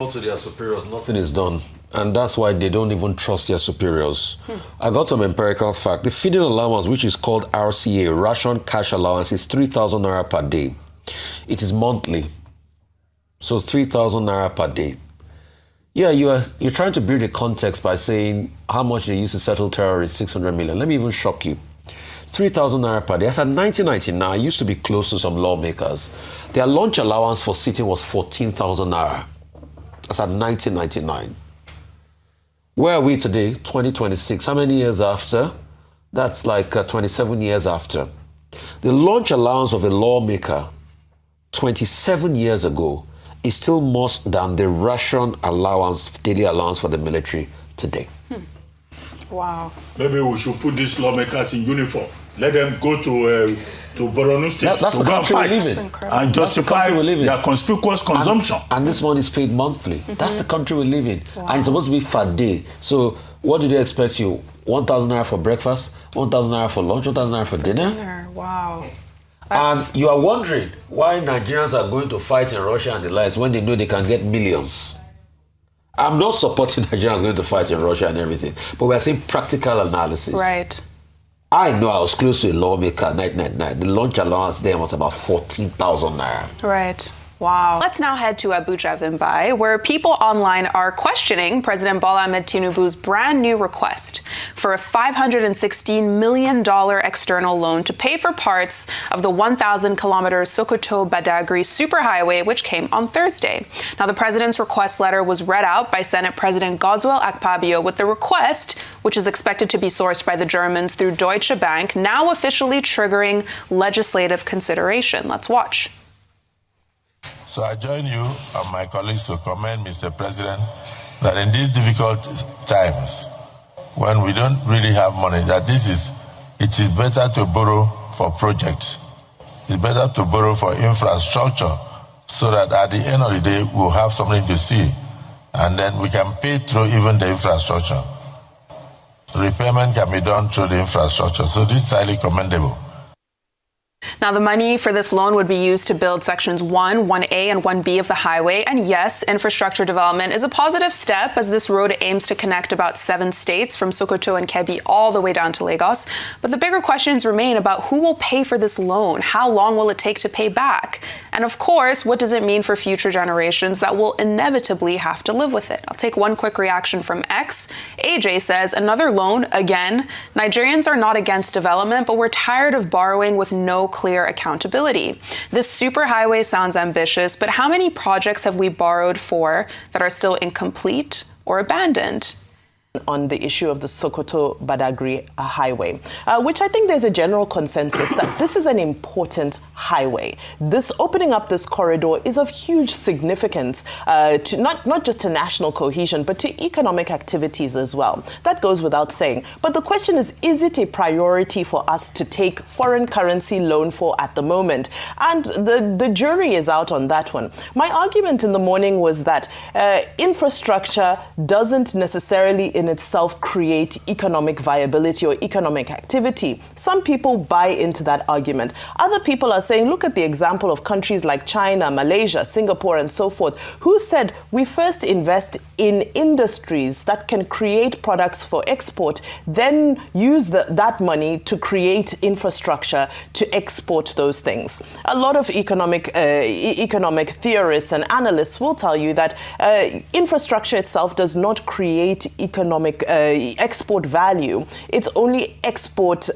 To their superiors, nothing is done. And that's why they don't even trust their superiors. I got some empirical fact. The feeding allowance, which is called RCA, ration cash allowance, is 3,000 naira per day. It is monthly. So it's 3,000 naira per day. Yeah, you're trying to build a context by saying how much they used to settle terrorists, 600 million. Let me even shock you. 3,000 naira per day. As at 1999, it used to be close to some lawmakers. Their lunch allowance for sitting was 14,000 naira. That's at 1999. Where are we today? 2026. How many years after? That's like 27 years after. The lunch allowance of a lawmaker 27 years ago is still more than the ration allowance, daily allowance for the military today. Wow. Maybe we should put these lawmakers in uniform. Let them go to Borno State That's to the go and country we fight live in. and justify their conspicuous consumption. And this money is paid monthly. That's the country we live in. Wow. And it's supposed to be per day. So what do they expect you? 1,000 naira for breakfast, 1,000 naira for lunch, 1,000 naira for dinner? Wow. And you are wondering why Nigerians are going to fight in Russia and the likes when they know they can get millions. I'm not supporting Nigerians going to fight in Russia and everything, but we're saying practical analysis. Right. I know I was close to a lawmaker, 1999. The lunch allowance there was about 14,000 naira. Right. Wow. Let's now head to Abuja, Vimbai, where people online are questioning President Bola Ahmed Tinubu's brand new request for a $516 million external loan to pay for parts of the 1,000-kilometer Sokoto-Badagry superhighway, which came on Thursday. Now, the president's request letter was read out by Senate President Godswill Akpabio, with the request, which is expected to be sourced by the Germans through Deutsche Bank, now officially triggering legislative consideration. Let's watch. So I join you and my colleagues to commend Mr. President that in these difficult times, when we don't really have money, that it is better to borrow for projects. It's better to borrow for infrastructure so that at the end of the day, we'll have something to see. And then we can pay through even the infrastructure. Repayment can be done through the infrastructure. So this is highly commendable. Now, the money for this loan would be used to build sections 1, 1A, and 1B of the highway. And yes, infrastructure development is a positive step, as this road aims to connect about 7 states from Sokoto and Kebbi all the way down to Lagos. But the bigger questions remain about who will pay for this loan, how long will it take to pay back, and of course, what does it mean for future generations that will inevitably have to live with it? I'll take one quick reaction from X. AJ says, another loan, again. Nigerians are not against development, but we're tired of borrowing with no clear accountability. This superhighway sounds ambitious, but how many projects have we borrowed for that are still incomplete or abandoned? On the issue of the Sokoto-Badagry highway, which I think there's a general consensus that this is an important highway. This opening up this corridor is of huge significance to not just to national cohesion, but to economic activities as well. That goes without saying. But the question is it a priority for us to take foreign currency loan for at the moment? And the jury is out on that one. My argument in the morning was that infrastructure doesn't necessarily in itself create economic viability or economic activity. Some people buy into that argument. Other people are saying, look at the example of countries like China, Malaysia, Singapore, and so forth, who said we first invest in industries that can create products for export, then use that money to create infrastructure to export those things. A lot of economic theorists and analysts will tell you that infrastructure itself does not create economic export value. It's only export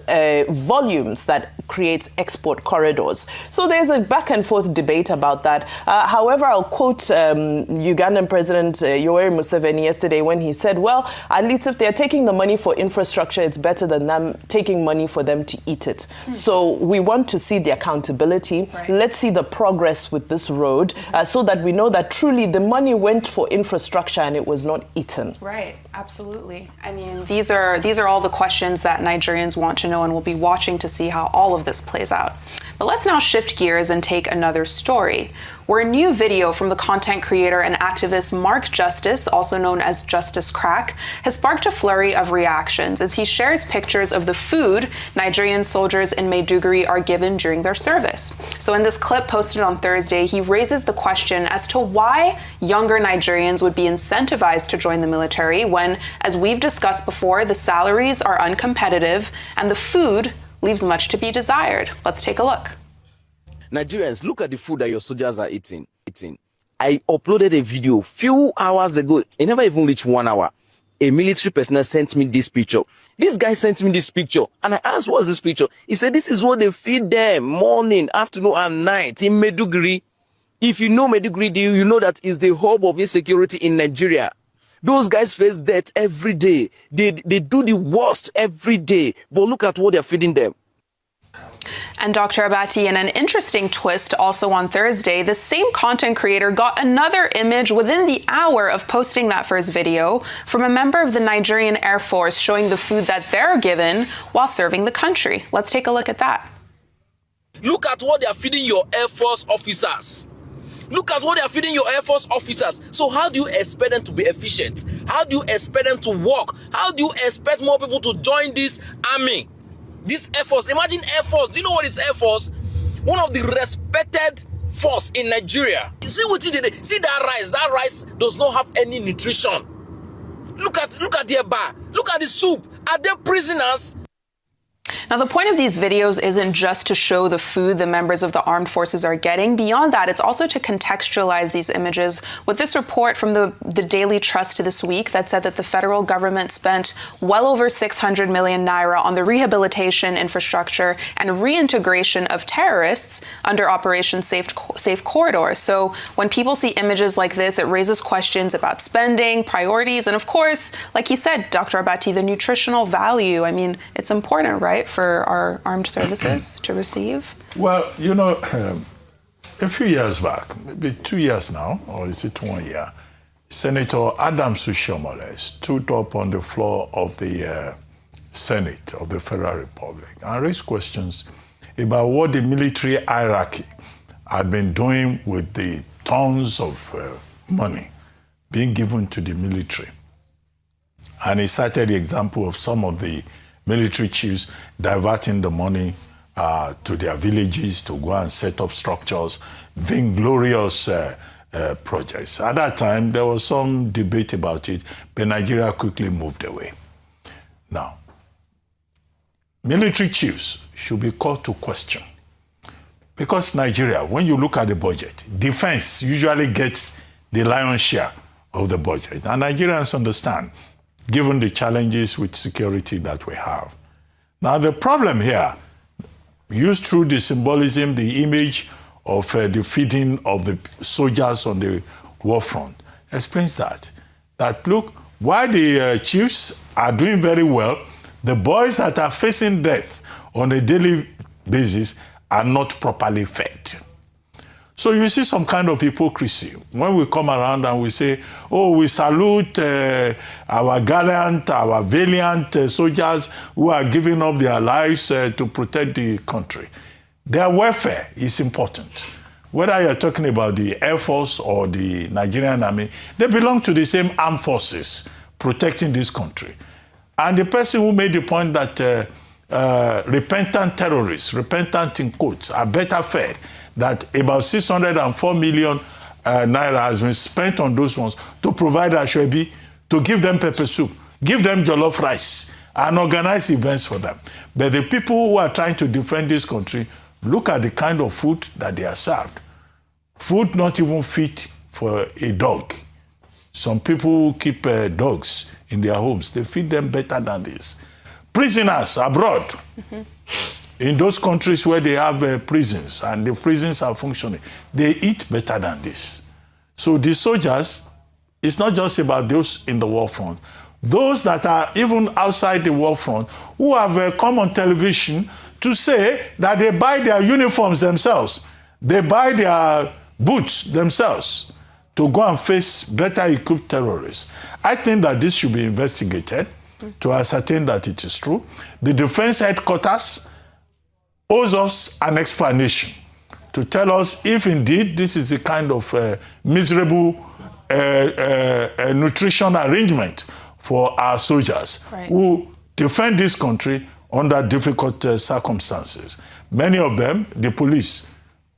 volumes that creates export corridors. So there's a back and forth debate about that. However, I'll quote Ugandan President Yoweri Museveni yesterday when he said, well, at least if they're taking the money for infrastructure, it's better than them taking money for them to eat it. So we want to see the accountability. Right. Let's see the progress with this road so that we know that truly the money went for infrastructure and it was not eaten. Right. Absolutely. I mean, these are all the questions that Nigerians want to know, and we'll be watching to see how all of this plays out. But But let's now shift gears and take another story, where a new video from the content creator and activist Mark Justice, also known as Justice Crack, has sparked a flurry of reactions as he shares pictures of the food Nigerian soldiers in Maiduguri are given during their service. So in this clip posted on Thursday, he raises the question as to why younger Nigerians would be incentivized to join the military when, as we've discussed before, the salaries are uncompetitive and the food leaves much to be desired. Let's take a look. Nigerians, look at the food that your soldiers are eating. I uploaded a video few hours ago. It never even reached 1 hour. A military personnel sent me this picture. This guy sent me this picture, and I asked, what's this picture? He said, this is what they feed them morning, afternoon, and night in Maiduguri. If you know Maiduguri, you know that is the hub of insecurity in Nigeria. Those guys face death every day. They do the worst every day. But look at what they're feeding them. And Dr. Abati, in an interesting twist also on Thursday, the same content creator got another image within the hour of posting that first video from a member of the Nigerian Air Force showing the food that they're given while serving the country. Let's take a look at that. Look at what they are feeding your Air Force officers. Look at what they are feeding your Air Force officers. So how do you expect them to be efficient? How do you expect them to work? How do you expect more people to join this army? This Air Force, imagine Air Force. Do you know what is Air Force? One of the respected force in Nigeria. See what it did. See that rice. That rice does not have any nutrition. Look at their bar. Look at the soup. Are they prisoners? Now, the point of these videos isn't just to show the food the members of the armed forces are getting. Beyond that, it's also to contextualize these images with this report from the Daily Trust this week that said that the federal government spent well over 600 million naira on the rehabilitation, infrastructure, and reintegration of terrorists under Operation Safe Corridor. So when people see images like this, it raises questions about spending, priorities, and of course, like he said, Dr. Abati, the nutritional value. I mean, it's important, right, for our armed services to receive? Well, you know, a few years back, maybe 2 years now, or is it 1 year, Senator Adam Sushomole stood up on the floor of the Senate of the Federal Republic and raised questions about what the military hierarchy had been doing with the tons of money being given to the military. And he cited the example of some of the military chiefs diverting the money to their villages to go and set up structures, vainglorious projects. At that time, there was some debate about it, but Nigeria quickly moved away. Now, military chiefs should be called to question. Because Nigeria, when you look at the budget, defense usually gets the lion's share of the budget. And Nigerians understand, given the challenges with security that we have. Now, the problem here, used through the symbolism, the image of the feeding of the soldiers on the war front, explains that look, while the chiefs are doing very well, the boys that are facing death on a daily basis are not properly fed. So you see some kind of hypocrisy when we come around and we say, oh, we salute our gallant, our valiant soldiers who are giving up their lives to protect the country. Their welfare is important. Whether you're talking about the Air Force or the Nigerian Army, they belong to the same armed forces protecting this country. And the person who made the point that repentant terrorists, repentant in quotes, are better fed, that about 604 million naira has been spent on those ones to provide ashwebi, to give them pepper soup, give them jollof rice, and organize events for them. But the people who are trying to defend this country, look at the kind of food that they are served. Food not even fit for a dog. Some people keep dogs in their homes. They feed them better than this. Prisoners abroad. In those countries where they have prisons and the prisons are functioning, they eat better than this. So the soldiers, it's not just about those in the war front. Those that are even outside the war front who have come on television to say that they buy their uniforms themselves, they buy their boots themselves to go and face better equipped terrorists. I think that this should be investigated to ascertain that it is true. The defense headquarters owes us an explanation to tell us if indeed this is the kind of miserable nutrition arrangement for our soldiers who defend this country under difficult circumstances. Many of them, the police,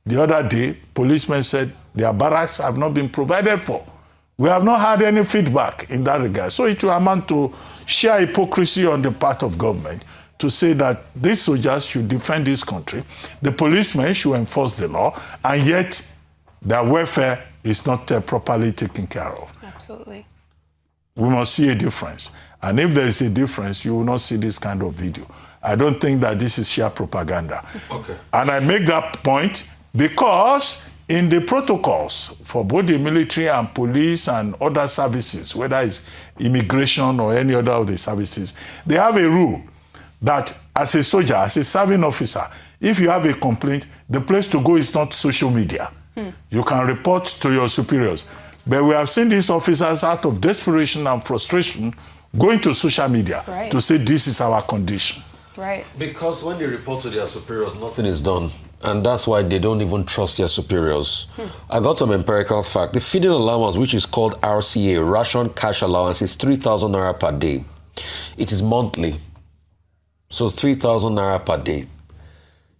the other day, policemen said their barracks have not been provided for. We have not had any feedback in that regard. So it will amount to sheer hypocrisy on the part of government to say that these soldiers should defend this country, the policemen should enforce the law, and yet their welfare is not properly taken care of. Absolutely. We must see a difference. And if there is a difference, you will not see this kind of video. I don't think that this is sheer propaganda. Okay. And I make that point because in the protocols for both the military and police and other services, whether it's immigration or any other of the services, they have a rule that as a soldier, as a serving officer, if you have a complaint, the place to go is not social media. You can report to your superiors. But we have seen these officers out of desperation and frustration going to social media to say this is our condition. Right. Because when they report to their superiors, nothing is done. And that's why they don't even trust their superiors. I got some empirical fact. The feeding allowance, which is called RCA, ration cash allowance, is 3,000 naira per day. It is monthly. So 3,000 naira per day.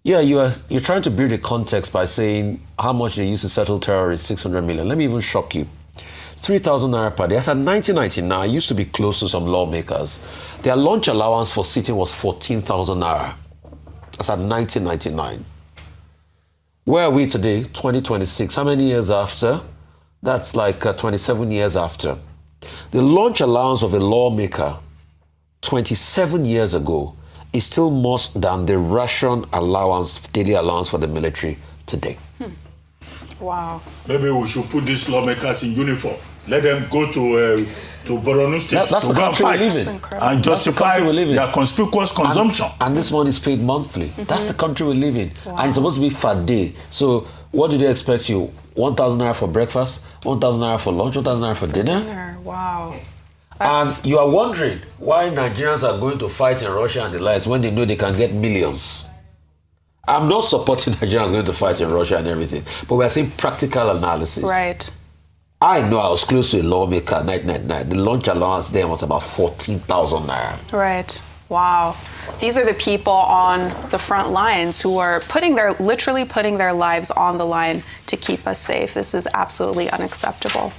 Yeah, you're trying to build a context by saying how much they used to settle terrorists, 600 million. Let me even shock you. 3,000 naira per day. As at 1999, it used to be close to some lawmakers. Their lunch allowance for sitting was 14,000 naira. That's at 1999. Where are we today? 2026. How many years after? That's like 27 years after. The lunch allowance of a lawmaker 27 years ago is still more than the ration allowance, daily allowance for the military today. Wow. Maybe we should put these lawmakers in uniform. Let them go to Borno State That's to the go and country we fight live in. and justify we live in. their conspicuous consumption. And this money is paid monthly. That's the country we live in. Wow. And it's supposed to be fat day. So what do they expect you? 1,000 naira for breakfast, 1,000 naira for lunch, 1,000 naira for dinner? Wow. And you are wondering why Nigerians are going to fight in Russia and the likes when they know they can get millions. I'm not supporting Nigerians going to fight in Russia and everything, but we are saying practical analysis. Right. I know I was close to a lawmaker, 1999. The lunch allowance there was about 14,000 naira. Right. Wow. These are the people on the front lines who are literally putting their lives on the line to keep us safe. This is absolutely unacceptable.